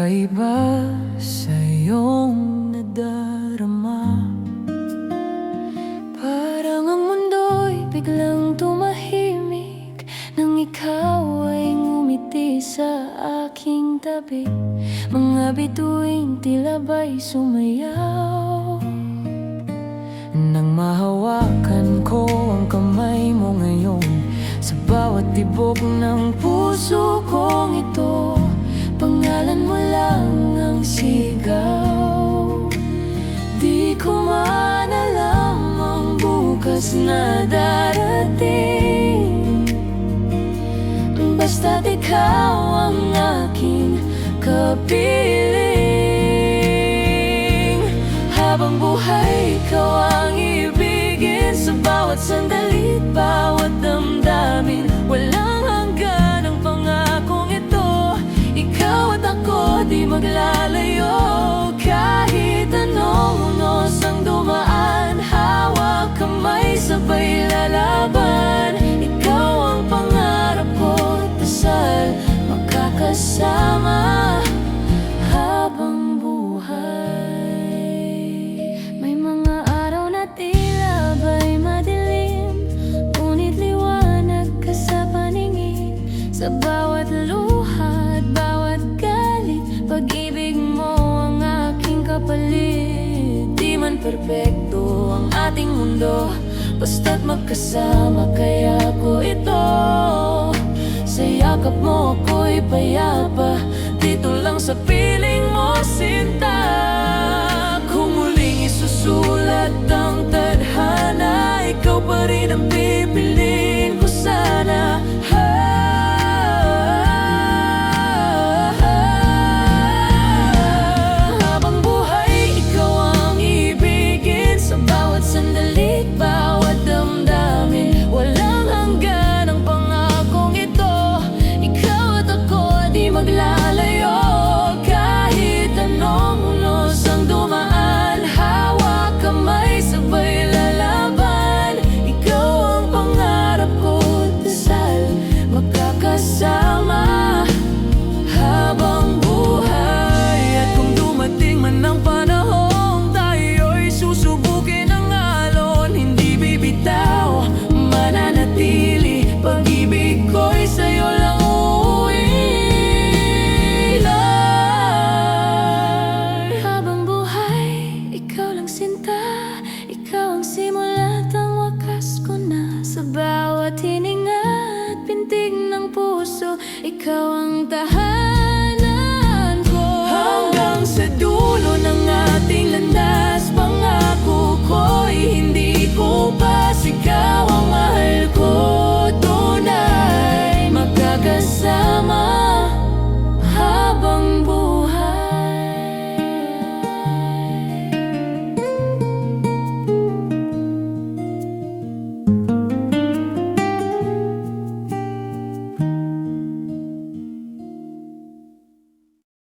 Kakaiba sa iyong nadarama, parang ang mundo'y biglang tumahimik nang ikaw ay ngumiti sa aking tabi. Mga bituing tila ba'y sumayaw nang mahawakan ko ang kamay mo ngayon. Sa bawat tibok ng puso kong ito, pangalan mo lang ang sigaw. Di ko man alam ang bukas na darating, basta't ikaw ang aking kapiling. Habang buhay, ikaw ang ibigin sa bawat sandali't bawat damdamin. Walang hanggan ang pangakong ito, ikaw at ako di maglalayo. Kahit anong unos ang dumaan, hawak kamay sabay lalaban. Ikaw ang pangarap ko, dasal makakasama habang buhay. May mga araw na tila ba'y madilim, ngunit liwanag ka sa paningin. Sa bawat luha at bawat galit, pag-ibig mo ang aking kapalit. Di man perpekto ang ating mundo, basta't magkasama kaya ko ito. Sa yakap mo ako'y payapa, dito lang sa piling mo sinta. Kung muling isusulat ang tadhana, ikaw pa rin ang pipiliin ko sana. Habang buhay, ikaw ang ibigin sa bawat sandali't bawat damdamin. Walang hanggan ang pangakong ito, ikaw at ako di maglalayo. Kahit anong unos ang dumaan, hawak kamay sabay lalaban. Ikaw ang pangarap ko, dasal makakasama habang buhay. At kung dumating man ang panahon, tayo'y susubukin ang alon. Hindi bibitaw, mananatili, pag-ibig ko'y sa'yo lang uwilan. Habang buhay, ikaw lang sinta, ikaw ang simula at ang wakas ko na. Sa bawat hininga at pintig ng puso, ikaw ang tahanan.